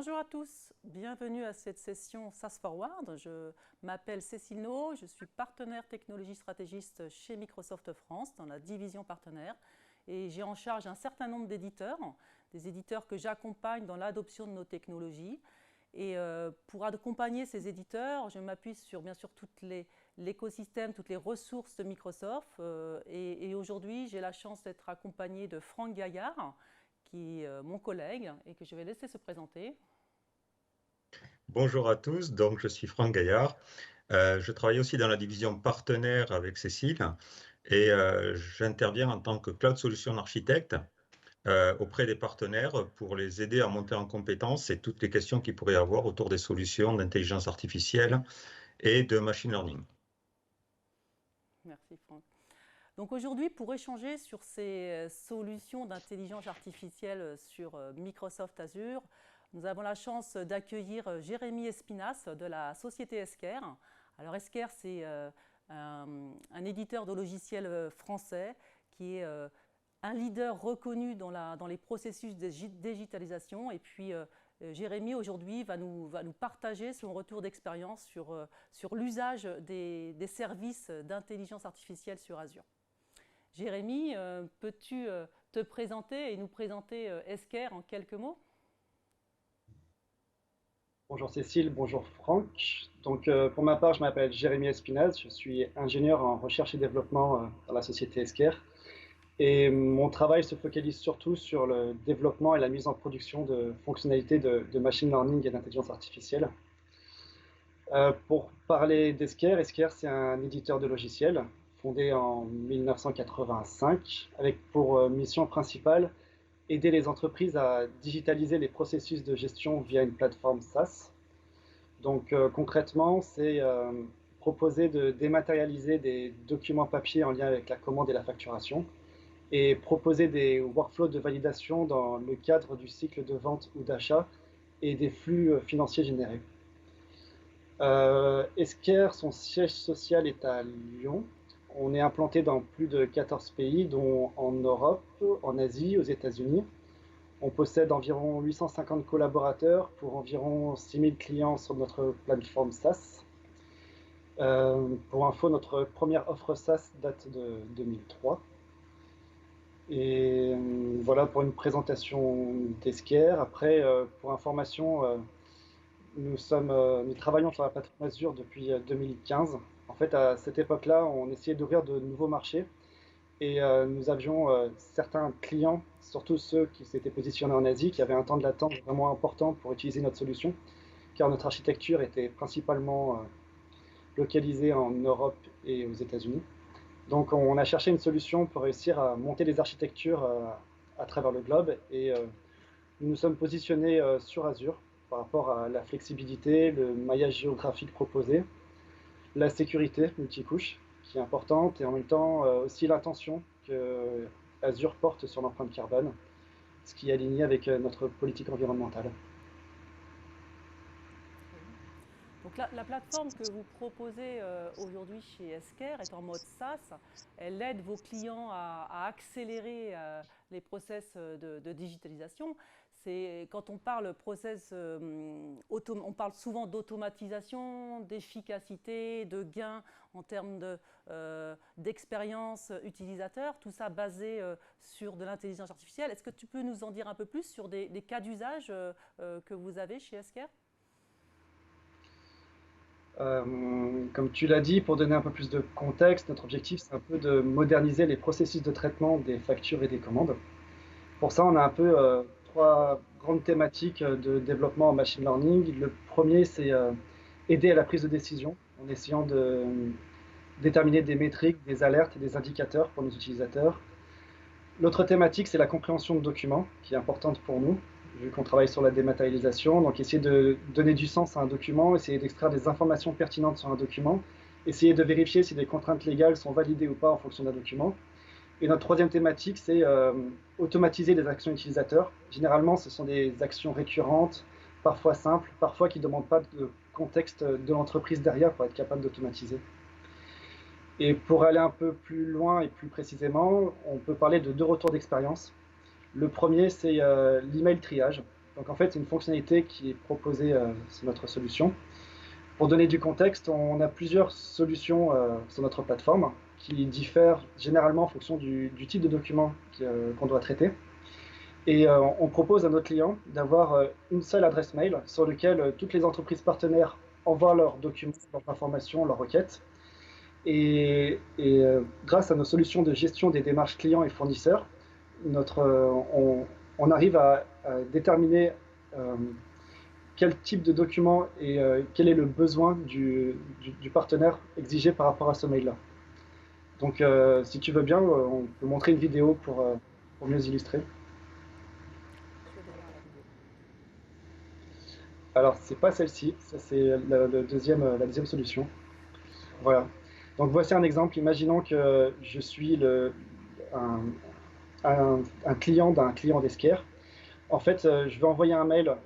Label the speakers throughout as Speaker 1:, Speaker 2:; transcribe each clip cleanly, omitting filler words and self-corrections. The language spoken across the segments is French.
Speaker 1: Bonjour à tous, bienvenue à cette session SaaS Forward. Je m'appelle Cécile No, je suis partenaire technologie stratégiste chez Microsoft France dans la division partenaire et j'ai en charge un certain nombre d'éditeurs, des éditeurs que j'accompagne dans l'adoption de nos technologies. Et pour accompagner ces éditeurs, je m'appuie sur bien sûr tout l'écosystème, toutes les ressources de Microsoft. Et aujourd'hui, j'ai la chance d'être accompagnée de Franck Gaillard, qui est mon collègue et que je vais laisser se présenter.
Speaker 2: Bonjour à tous, donc je suis Franck Gaillard. Je travaille aussi dans la division partenaire avec Cécile et j'interviens en tant que Cloud Solution Architect auprès des partenaires pour les aider à monter en compétences et toutes les questions qu'ils pourraient avoir autour des solutions d'intelligence artificielle et de machine learning.
Speaker 1: Merci Franck. Donc aujourd'hui, pour échanger sur ces solutions d'intelligence artificielle sur Microsoft Azure, nous avons la chance d'accueillir Jérémy Espinas de la société Esker. Alors Esker, c'est un éditeur de logiciels français qui est un leader reconnu dans les processus de digitalisation. Et puis Jérémy aujourd'hui va nous partager son retour d'expérience sur l'usage des services d'intelligence artificielle sur Azure. Jérémy, peux-tu te présenter et nous présenter Esker en quelques mots?
Speaker 3: Bonjour Cécile, bonjour Franck. Donc pour ma part, je m'appelle Jérémy Espinaz, je suis ingénieur en recherche et développement dans la société Esker. Et mon travail se focalise surtout sur le développement et la mise en production de fonctionnalités de machine learning et d'intelligence artificielle. Pour parler d'Esker, Esker c'est un éditeur de logiciels fondé en 1985 avec pour mission principale aider les entreprises à digitaliser les processus de gestion via une plateforme SaaS. Donc concrètement, c'est proposer de dématérialiser des documents papier en lien avec la commande et la facturation et proposer des workflows de validation dans le cadre du cycle de vente ou d'achat et des flux financiers générés. Esker, son siège social est à Lyon. On est implanté dans plus de 14 pays, dont en Europe, en Asie, aux États-Unis. On possède environ 850 collaborateurs pour environ 6000 clients sur notre plateforme SaaS. Pour info, notre première offre SaaS date de 2003. Et voilà pour une présentation d'Esker. Après, pour information, nous travaillons sur la plateforme Azure depuis 2015. En fait, à cette époque-là, on essayait d'ouvrir de nouveaux marchés et nous avions certains clients, surtout ceux qui s'étaient positionnés en Asie, qui avaient un temps de latence vraiment important pour utiliser notre solution, car notre architecture était principalement localisée en Europe et aux États-Unis. Donc on a cherché une solution pour réussir à monter des architectures à travers le globe et nous nous sommes positionnés sur Azure par rapport à la flexibilité, le maillage géographique proposé, la sécurité multicouche qui est importante et en même temps aussi l'attention que Azure porte sur l'empreinte carbone, ce qui est aligné avec notre politique environnementale.
Speaker 1: Donc la plateforme que vous proposez aujourd'hui chez Esker est en mode SaaS. Elle aide vos clients à accélérer les process de digitalisation. Quand on parle process, on parle souvent d'automatisation, d'efficacité, de gains en termes d'expérience utilisateur, tout ça basé sur de l'intelligence artificielle. Est-ce que tu peux nous en dire un peu plus sur des cas d'usage que vous avez chez Esker?
Speaker 3: Comme tu l'as dit, pour donner un peu plus de contexte, notre objectif c'est un peu de moderniser les processus de traitement des factures et des commandes. Pour ça, on a un peu trois grandes thématiques de développement en machine learning. Le premier, c'est aider à la prise de décision en essayant de déterminer des métriques, des alertes et des indicateurs pour nos utilisateurs. L'autre thématique, c'est la compréhension de documents, qui est importante pour nous, vu qu'on travaille sur la dématérialisation. Donc, essayer de donner du sens à un document, essayer d'extraire des informations pertinentes sur un document, essayer de vérifier si des contraintes légales sont validées ou pas en fonction d'un document. Et notre troisième thématique, c'est automatiser les actions utilisateurs. Généralement, ce sont des actions récurrentes, parfois simples, parfois qui ne demandent pas de contexte de l'entreprise derrière pour être capable d'automatiser. Et pour aller un peu plus loin et plus précisément, on peut parler de deux retours d'expérience. Le premier, c'est l'email triage. Donc en fait, c'est une fonctionnalité qui est proposée sur notre solution. Pour donner du contexte, on a plusieurs solutions sur notre plateforme qui diffèrent généralement en fonction du type de document qu'on doit traiter. Et on propose à nos clients d'avoir une seule adresse mail sur laquelle toutes les entreprises partenaires envoient leurs documents, leurs informations, leurs requêtes. Et grâce à nos solutions de gestion des démarches clients et fournisseurs, on arrive à déterminer quel type de document et quel est le besoin du partenaire exigé par rapport à ce mail-là. Donc, si tu veux bien, on peut montrer une vidéo pour mieux illustrer.
Speaker 1: Je vais voir la vidéo.
Speaker 3: Alors, c'est pas celle-ci, ça c'est la deuxième solution. Voilà. Donc, voici un exemple. Imaginons que je suis un client d'un client d'Esquerre. En fait, je vais envoyer un mail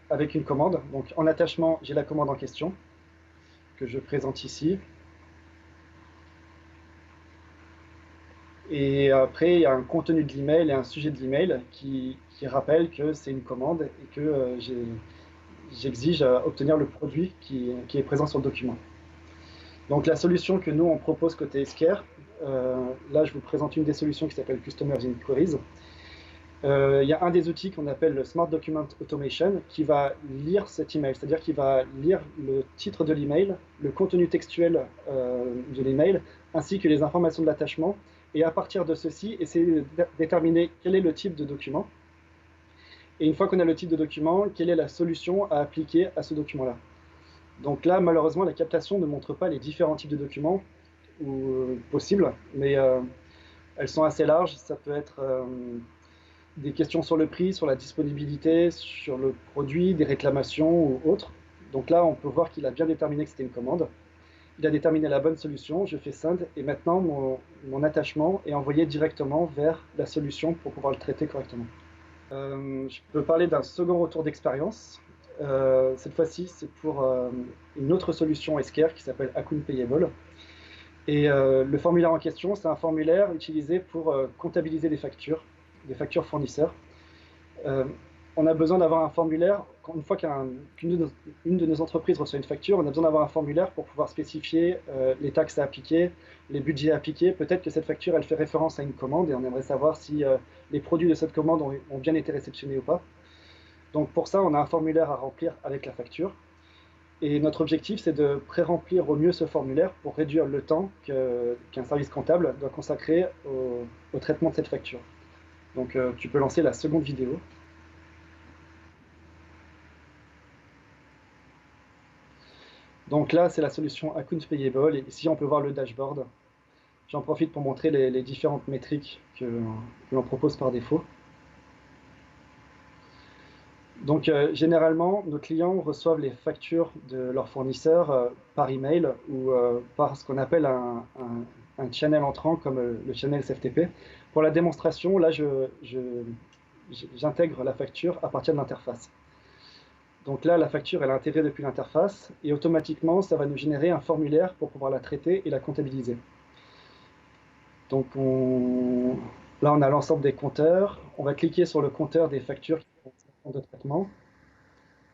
Speaker 3: avec une commande. Donc, en attachement, j'ai la commande en question que je présente ici. Et après, il y a un contenu de l'email et un sujet de l'email qui rappelle que c'est une commande et que j'exige obtenir le produit qui est présent sur le document. Donc la solution que nous, on propose côté Esquerre, là je vous présente une des solutions qui s'appelle Customers Inquiries. Il y a un des outils qu'on appelle le Smart Document Automation qui va lire cet email, c'est-à-dire qu'il va lire le titre de l'email, le contenu textuel de l'email, ainsi que les informations de l'attachement, et à partir de ceci, essayer de déterminer quel est le type de document. Et une fois qu'on a le type de document, quelle est la solution à appliquer à ce document-là. Donc là, malheureusement, la captation ne montre pas les différents types de documents possibles, mais elles sont assez larges. Ça peut être des questions sur le prix, sur la disponibilité, sur le produit, des réclamations ou autres. Donc là, on peut voir qu'il a bien déterminé que c'était une commande. Il a déterminé la bonne solution, je fais send, et maintenant mon attachement est envoyé directement vers la solution pour pouvoir le traiter correctement. Je peux parler d'un second retour d'expérience. Cette fois-ci, c'est pour une autre solution Esquerre qui s'appelle Account Payable. Et le formulaire en question, c'est un formulaire utilisé pour comptabiliser des factures fournisseurs. On a besoin d'avoir un formulaire, une fois qu'une de nos entreprises reçoit une facture, on a besoin d'avoir un formulaire pour pouvoir spécifier les taxes à appliquer, les budgets à appliquer. Peut-être que cette facture, elle fait référence à une commande et on aimerait savoir si les produits de cette commande ont bien été réceptionnés ou pas. Donc pour ça, on a un formulaire à remplir avec la facture. Et notre objectif, c'est de pré-remplir au mieux ce formulaire pour réduire le temps qu'un service comptable doit consacrer au traitement de cette facture. Donc tu peux lancer la seconde vidéo. Donc là, c'est la solution Account Payable. Et ici, on peut voir le dashboard. J'en profite pour montrer les différentes métriques que l'on propose par défaut. Donc généralement, nos clients reçoivent les factures de leurs fournisseurs par email ou par ce qu'on appelle un channel entrant comme le channel SFTP. Pour la démonstration, là, j'intègre la facture à partir de l'interface. Donc là, la facture, elle est intégrée depuis l'interface et automatiquement, ça va nous générer un formulaire pour pouvoir la traiter et la comptabiliser. Donc là, on a l'ensemble des compteurs. On va cliquer sur le compteur des factures qui sont en de traitement.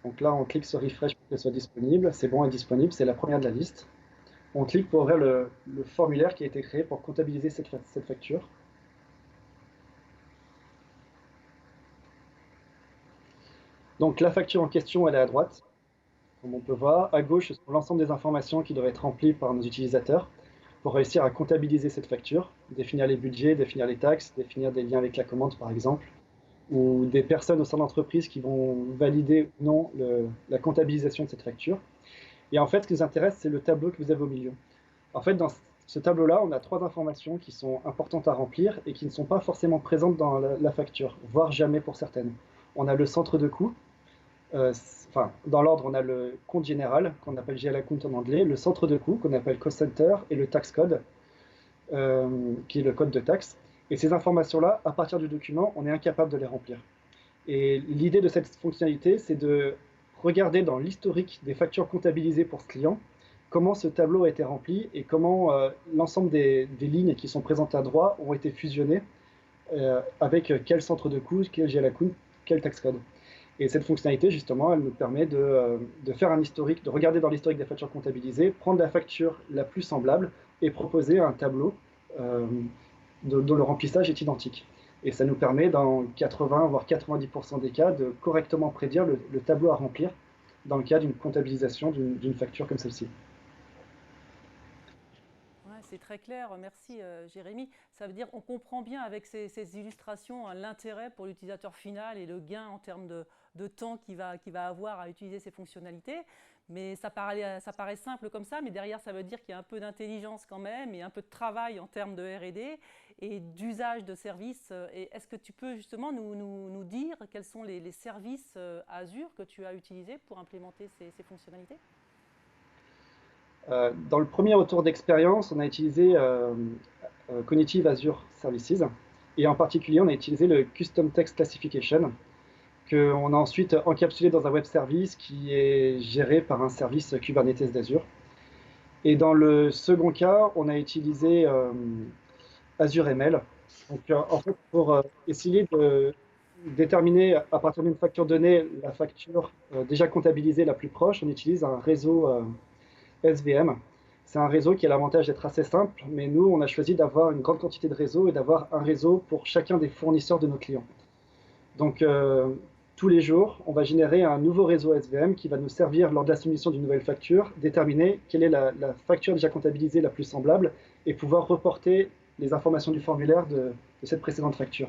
Speaker 3: Donc là, on clique sur Refresh pour qu'elle soit disponible. C'est bon, elle est disponible, c'est la première de la liste. On clique pour ouvrir le formulaire qui a été créé pour comptabiliser cette facture. Donc la facture en question, elle est à droite, comme on peut voir. À gauche, ce sont l'ensemble des informations qui doivent être remplies par nos utilisateurs pour réussir à comptabiliser cette facture, définir les budgets, définir les taxes, définir des liens avec la commande par exemple, ou des personnes au sein de l'entreprise qui vont valider ou non la comptabilisation de cette facture. Et en fait, ce qui nous intéresse, c'est le tableau que vous avez au milieu. En fait, dans ce tableau-là, on a 3 informations qui sont importantes à remplir et qui ne sont pas forcément présentes dans la facture, voire jamais pour certaines. On a le centre de coût. Dans l'ordre, on a le compte général, qu'on appelle GL Account en anglais, le centre de coût, qu'on appelle Cost Center, et le tax code, qui est le code de taxe. Et ces informations-là, à partir du document, on est incapable de les remplir. Et l'idée de cette fonctionnalité, c'est de regarder dans l'historique des factures comptabilisées pour ce client, comment ce tableau a été rempli et comment l'ensemble des lignes qui sont présentes à droite ont été fusionnées avec quel centre de coût, quel GL Account, quel tax code. Et cette fonctionnalité, justement, elle nous permet de faire un historique, de regarder dans l'historique des factures comptabilisées, prendre la facture la plus semblable et proposer un tableau euh, dont le remplissage est identique. Et ça nous permet, dans 80 voire 90% des cas, de correctement prédire le tableau à remplir dans le cas d'une comptabilisation d'une facture comme celle-ci.
Speaker 1: Ouais, c'est très clair, merci Jérémy. Ça veut dire qu'on comprend bien avec ces illustrations hein, l'intérêt pour l'utilisateur final et le gain en termes de temps qu'il va avoir à utiliser ces fonctionnalités. Mais ça paraît simple comme ça, mais derrière ça veut dire qu'il y a un peu d'intelligence quand même et un peu de travail en termes de R&D et d'usage de services. Et est-ce que tu peux justement nous dire quels sont les services Azure que tu as utilisés pour implémenter ces fonctionnalités?
Speaker 3: Dans le premier retour d'expérience, on a utilisé Cognitive Azure Services et en particulier on a utilisé le Custom Text Classification qu'on a ensuite encapsulé dans un web service qui est géré par un service Kubernetes d'Azure. Et dans le second cas, on a utilisé Azure ML. Donc, en fait, pour essayer de déterminer à partir d'une facture donnée la facture déjà comptabilisée la plus proche, on utilise un réseau SVM. C'est un réseau qui a l'avantage d'être assez simple, mais nous, on a choisi d'avoir une grande quantité de réseaux et d'avoir un réseau pour chacun des fournisseurs de nos clients. Donc, tous les jours, on va générer un nouveau réseau SVM qui va nous servir lors de la soumission d'une nouvelle facture, déterminer quelle est la facture déjà comptabilisée la plus semblable et pouvoir reporter les informations du formulaire de cette précédente facture.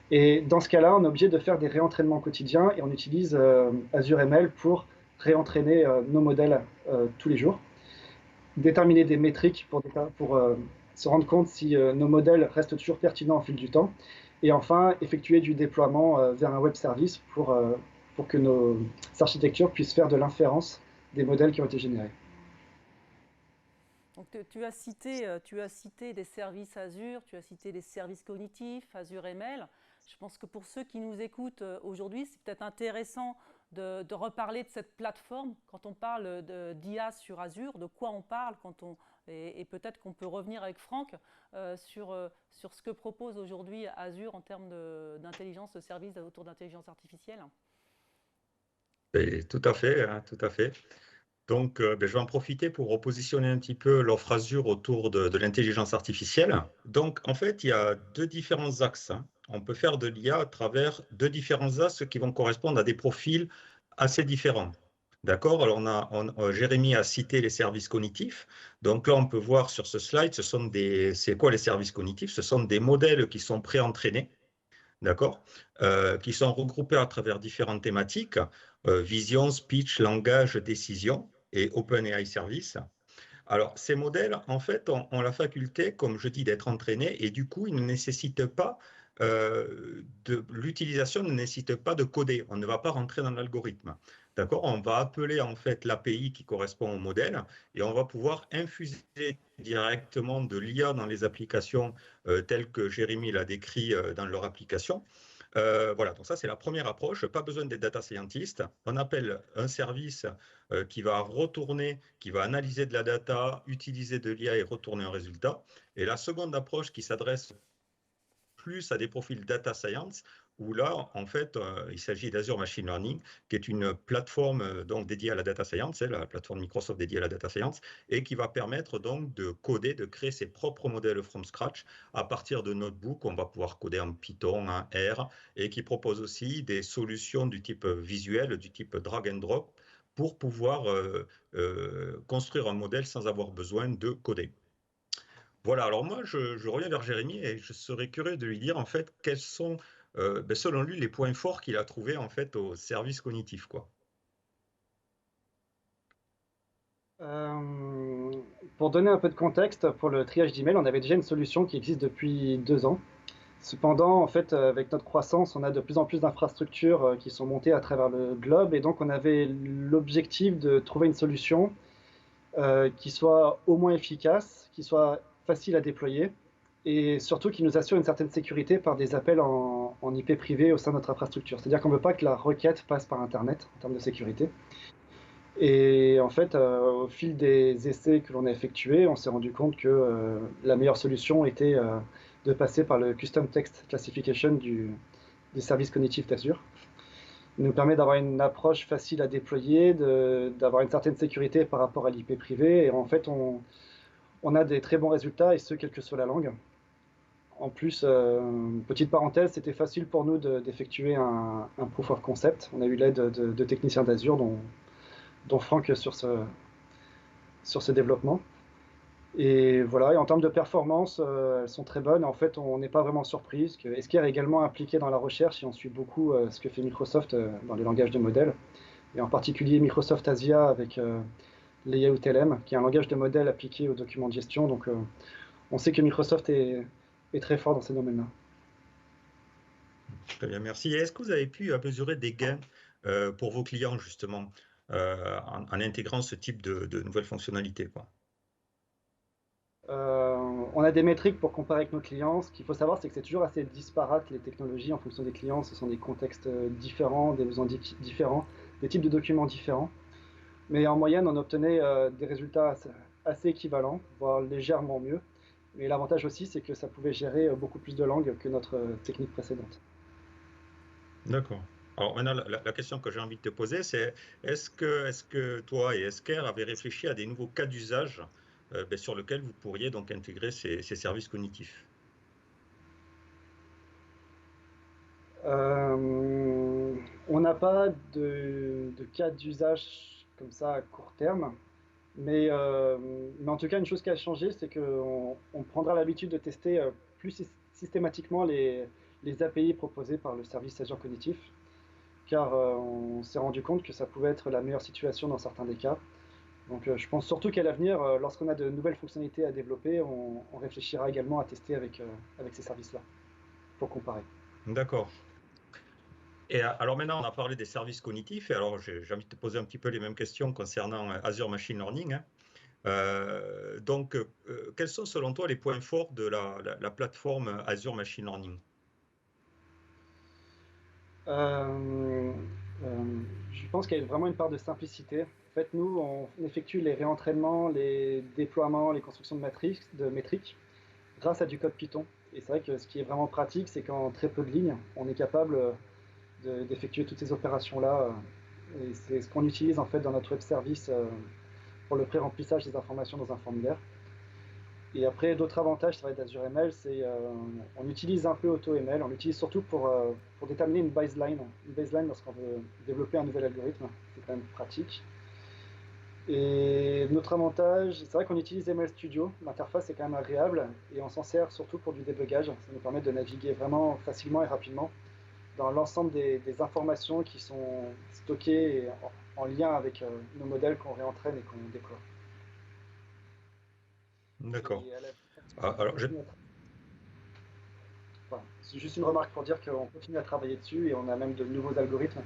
Speaker 3: Et dans ce cas-là, on est obligé de faire des réentraînements quotidiens et on utilise Azure ML pour réentraîner nos modèles tous les jours, déterminer des métriques pour se rendre compte si nos modèles restent toujours pertinents au fil du temps. Et enfin, effectuer du déploiement vers un web service pour que nos architectures puissent faire de l'inférence des modèles qui ont été générés.
Speaker 1: Donc, tu as cité des services Azure, tu as cité des services cognitifs, Azure ML. Je pense que pour ceux qui nous écoutent aujourd'hui, c'est peut-être intéressant de reparler de cette plateforme. Quand on parle d'IA sur Azure, de quoi on parle et peut-être qu'on peut revenir avec Franck sur ce que propose aujourd'hui Azure en termes d'intelligence, de services autour d'intelligence artificielle.
Speaker 2: Et tout à fait, hein, tout à fait. Donc, je vais en profiter pour repositionner un petit peu l'offre Azure autour de l'intelligence artificielle. Donc, en fait, il y a deux différents axes, hein. On peut faire de l'IA à travers deux différents axes qui vont correspondre à des profils assez différents. D'accord? Alors, Jérémy a cité les services cognitifs. Donc là, on peut voir sur ce slide, c'est quoi les services cognitifs? Ce sont des modèles qui sont pré-entraînés, d'accord, qui sont regroupés à travers différentes thématiques, vision, speech, langage, décision et OpenAI Service. Alors, ces modèles, en fait, ont la faculté, comme je dis, d'être entraînés et du coup, ils ne nécessitent pas, l'utilisation ne nécessite pas de coder. On ne va pas rentrer dans l'algorithme. D'accord? On va appeler en fait l'API qui correspond au modèle et on va pouvoir infuser directement de l'IA dans les applications telles que Jérémy l'a décrit dans leur application. Voilà, donc ça c'est la première approche, pas besoin d'être data scientist. On appelle un service qui va retourner, qui va analyser de la data, utiliser de l'IA et retourner un résultat. Et la seconde approche qui s'adresse plus à des profils data science, où là, en fait, il s'agit d'Azure Machine Learning, qui est une plateforme donc dédiée à la data science, c'est la plateforme Microsoft dédiée à la data science, et qui va permettre donc de coder, de créer ses propres modèles from scratch à partir de notebooks. On va pouvoir coder en Python, en R, et qui propose aussi des solutions du type visuel, du type drag and drop, pour pouvoir construire un modèle sans avoir besoin de coder. Voilà, alors moi, je reviens vers Jérémy et je serais curieux de lui dire, en fait, quels sont, selon lui, les points forts qu'il a trouvés, en fait, au service cognitif, quoi.
Speaker 3: Euh, pour donner un peu de contexte, pour le triage d'email, on avait déjà une solution qui existe depuis 2 ans. Cependant, en fait, avec notre croissance, on a de plus en plus d'infrastructures qui sont montées à travers le globe et donc on avait l'objectif de trouver une solution qui soit au moins efficace, qui soit facile à déployer et surtout qui nous assure une certaine sécurité par des appels en IP privé au sein de notre infrastructure. C'est-à-dire qu'on ne veut pas que la requête passe par Internet en termes de sécurité. Et en fait, au fil des essais que l'on a effectués, on s'est rendu compte que la meilleure solution était de passer par le Custom Text Classification du service cognitif d'Azure. Il nous permet d'avoir une approche facile à déployer, d'avoir une certaine sécurité par rapport à l'IP privé. Et en fait, on a des très bons résultats, et ce, quelle que soit la langue. En plus, petite parenthèse, c'était facile pour nous d'effectuer un proof of concept. On a eu l'aide de techniciens d'Azure, dont Franck sur ce développement. Et voilà, et en termes de performance, elles sont très bonnes. En fait, on n'est pas vraiment surpris, parce que Esker est également impliqué dans la recherche et on suit beaucoup ce que fait Microsoft dans les langages de modèles. Et en particulier Microsoft Asia avec Layout LM, qui est un langage de modèle appliqué aux documents de gestion. Donc on sait que Microsoft est très fort dans ces domaines-là.
Speaker 2: Très bien, merci. Et est-ce que vous avez pu mesurer des gains pour vos clients, justement, en intégrant ce type de nouvelles fonctionnalités, quoi?
Speaker 3: On a des métriques pour comparer avec nos clients. Ce qu'il faut savoir, c'est que c'est toujours assez disparate les technologies en fonction des clients. Ce sont des contextes différents, des besoins différents, des types de documents différents. Mais en moyenne, on obtenait des résultats assez équivalents, voire légèrement mieux. Mais l'avantage aussi, c'est que ça pouvait gérer beaucoup plus de langues que notre technique précédente.
Speaker 2: D'accord. Alors maintenant, la question que j'ai envie de te poser, c'est est-ce que toi et Esker avez réfléchi à des nouveaux cas d'usage sur lesquels vous pourriez donc intégrer ces services cognitifs?
Speaker 3: On n'a pas de cas d'usage comme ça à court terme, mais en tout cas, une chose qui a changé, c'est qu'on prendra l'habitude de tester plus systématiquement les API proposées par le service Azure Cognitif, car on s'est rendu compte que ça pouvait être la meilleure situation dans certains des cas. Donc je pense surtout qu'à l'avenir, lorsqu'on a de nouvelles fonctionnalités à développer, on réfléchira également à tester avec ces services-là, pour comparer.
Speaker 2: D'accord. Et alors maintenant, on a parlé des services cognitifs, et alors j'ai envie de te poser un petit peu les mêmes questions concernant Azure Machine Learning, hein. Donc, quels sont selon toi les points forts de la plateforme Azure Machine Learning?
Speaker 3: Euh, euh, je pense qu'il y a vraiment une part de simplicité. En fait, nous, on effectue les réentraînements, les déploiements, les constructions de métriques grâce à du code Python. Et c'est vrai que ce qui est vraiment pratique, c'est qu'en très peu de lignes, on est capable d'effectuer toutes ces opérations-là. Et c'est ce qu'on utilise en fait dans notre web service pour le pré-remplissage des informations dans un formulaire. Et après, d'autres avantages, ça va être d'Azure ML, c'est on utilise un peu AutoML, on l'utilise surtout pour déterminer une baseline. Une baseline lorsqu'on veut développer un nouvel algorithme, c'est quand même pratique. Et notre avantage, c'est vrai qu'on utilise ML Studio, l'interface est quand même agréable et on s'en sert surtout pour du débugage. Ça nous permet de naviguer vraiment facilement et rapidement dans l'ensemble des informations qui sont stockées en lien avec nos modèles qu'on réentraîne et qu'on déploie.
Speaker 2: D'accord.
Speaker 3: Et à l'avenir, on
Speaker 2: Alors,
Speaker 3: continue à Enfin, c'est juste une remarque pour dire qu'on continue à travailler dessus et on a même de nouveaux algorithmes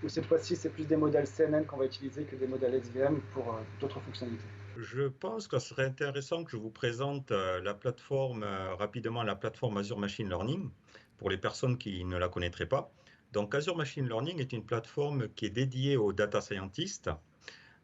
Speaker 3: où cette fois-ci c'est plus des modèles CNN qu'on va utiliser que des modèles SVM pour d'autres fonctionnalités.
Speaker 2: je pense que ce serait intéressant que je vous présente la plateforme, rapidement la plateforme Azure Machine Learning, pour les personnes qui ne la connaîtraient pas. Donc, Azure Machine Learning est une plateforme qui est dédiée aux data scientists.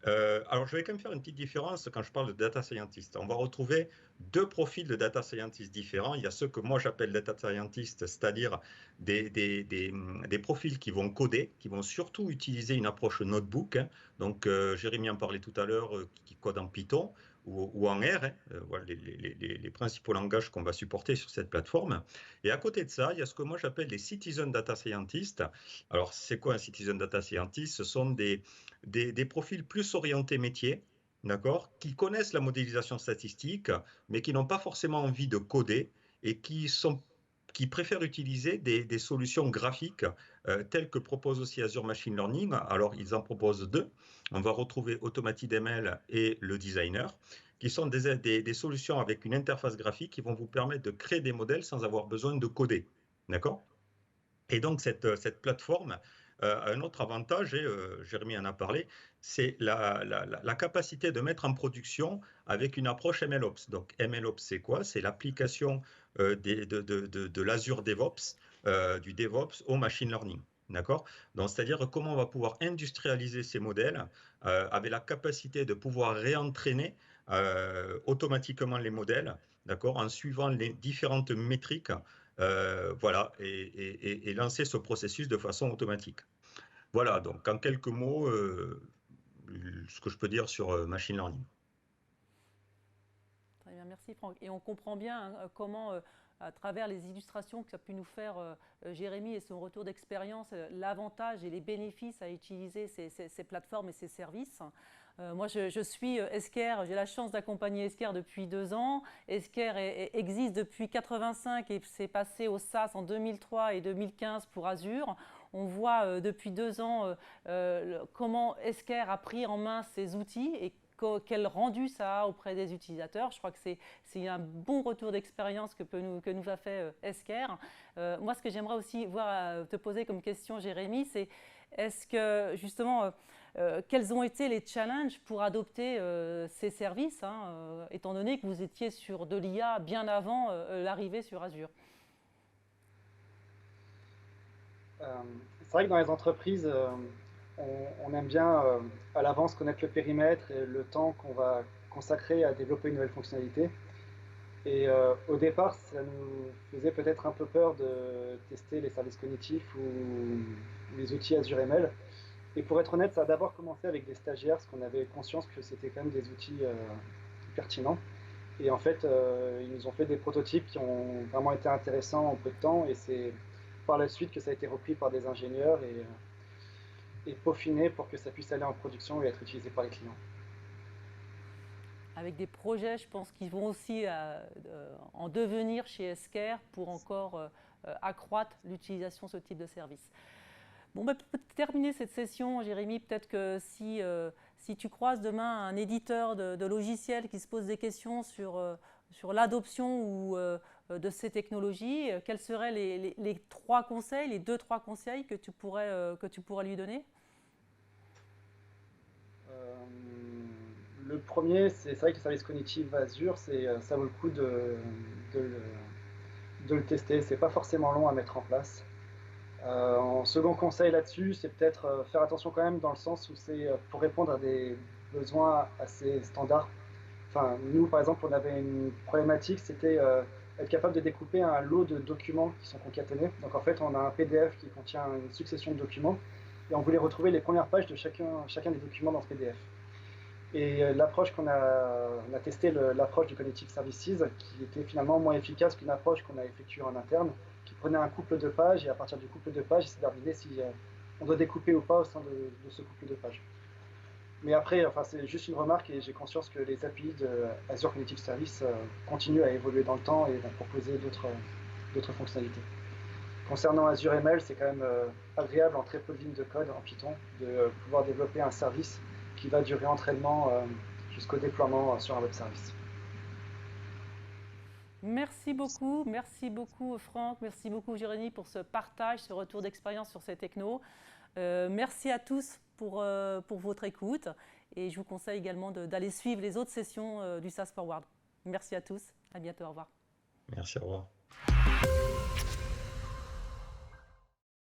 Speaker 2: Alors, je vais quand même faire une petite différence quand je parle de data scientist. On va retrouver deux profils de data scientist différents. Il y a ceux que moi j'appelle data scientist, c'est-à-dire des profils qui vont coder, qui vont surtout utiliser une approche notebook, hein. Donc, Jérémy en parlait tout à l'heure, qui code en Python ou en R, hein. Voilà les principaux langages qu'on va supporter sur cette plateforme. Et à côté de ça, il y a ce que moi j'appelle les citizen data scientists. Alors, c'est quoi un citizen data scientist? Ce sont des profils plus orientés métier, d'accord, qui connaissent la modélisation statistique, mais qui n'ont pas forcément envie de coder et qui préfèrent utiliser des solutions graphiques telles que propose aussi Azure Machine Learning. Alors, ils en proposent deux. On va retrouver Automated-ML et le Designer, qui sont des solutions avec une interface graphique qui vont vous permettre de créer des modèles sans avoir besoin de coder. D'accord? Et donc, cette plateforme a un autre avantage, et Jérémy en a parlé, c'est la capacité de mettre en production avec une approche MLOps. Donc, MLOps, c'est quoi? C'est l'application de l'Azure DevOps, du DevOps au machine learning. D'accord? Donc, c'est-à-dire comment on va pouvoir industrialiser ces modèles avec la capacité de pouvoir réentraîner automatiquement les modèles, d'accord, en suivant les différentes métriques, voilà, et lancer ce processus de façon automatique. Voilà, donc en quelques mots, ce que je peux dire sur machine learning.
Speaker 1: Très bien, merci Franck. Et on comprend bien comment, à travers les illustrations que ça a pu nous faire Jérémy et son retour d'expérience, l'avantage et les bénéfices à utiliser ces plateformes et ces services. Moi, je suis Esker, j'ai la chance d'accompagner Esker depuis 2 ans. Esker existe depuis 85 et s'est passé au SaaS en 2003 et 2015 pour Azure. On voit depuis 2 ans comment Esker a pris en main ces outils et quel rendu ça a auprès des utilisateurs. Je crois que c'est un bon retour d'expérience que nous a fait Esker. Moi, ce que j'aimerais aussi te poser comme question, Jérémy, c'est est-ce que justement, quels ont été les challenges pour adopter ces services, étant donné que vous étiez sur de l'IA bien avant l'arrivée sur Azure?
Speaker 3: C'est vrai que dans les entreprises, on aime bien à l'avance connaître le périmètre et le temps qu'on va consacrer à développer une nouvelle fonctionnalité. Et au départ, ça nous faisait peut-être un peu peur de tester les services cognitifs ou les outils Azure ML. Et pour être honnête, ça a d'abord commencé avec des stagiaires, parce qu'on avait conscience que c'était quand même des outils pertinents. Et en fait, ils nous ont fait des prototypes qui ont vraiment été intéressants en peu de temps. Et c'est par la suite que ça a été repris par des ingénieurs et peaufiné pour que ça puisse aller en production et être utilisé par les clients.
Speaker 1: Avec des projets, je pense, qui vont aussi en devenir chez Esker pour encore accroître l'utilisation de ce type de service. Bon, pour terminer cette session, Jérémy, peut-être que si tu croises demain un éditeur de logiciels qui se pose des questions sur l'adoption de ces technologies, quels seraient les 2-3 conseils que tu pourrais lui donner?
Speaker 3: Le premier, c'est vrai que le service cognitif Azure, ça vaut le coup de le tester. C'est pas forcément long à mettre en place. En second conseil là-dessus, c'est peut-être faire attention quand même dans le sens où c'est pour répondre à des besoins assez standards. Enfin, nous, par exemple, on avait une problématique, c'était être capable de découper un lot de documents qui sont concaténés. Donc en fait, on a un PDF qui contient une succession de documents et on voulait retrouver les premières pages de chacun des documents dans ce PDF. Et l'approche on a testé l'approche du Cognitive Services, qui était finalement moins efficace qu'une approche qu'on a effectuée en interne, qui prenait un couple de pages et à partir du couple de pages, c'est d'arriver si on doit découper ou pas au sein de ce couple de pages. Mais après, enfin, c'est juste une remarque et j'ai conscience que les API de Azure Cognitive Services continuent à évoluer dans le temps et à proposer d'autres fonctionnalités. Concernant Azure ML, c'est quand même agréable en très peu de lignes de code en Python de pouvoir développer un service qui va du réentraînement jusqu'au déploiement sur un web service.
Speaker 1: Merci beaucoup Franck, merci beaucoup Jérémy pour ce partage, ce retour d'expérience sur ces technos. Merci à tous pour votre écoute et je vous conseille également d'aller suivre les autres sessions du SaaS Forward. Merci à tous, à bientôt, au revoir.
Speaker 2: Merci, au revoir.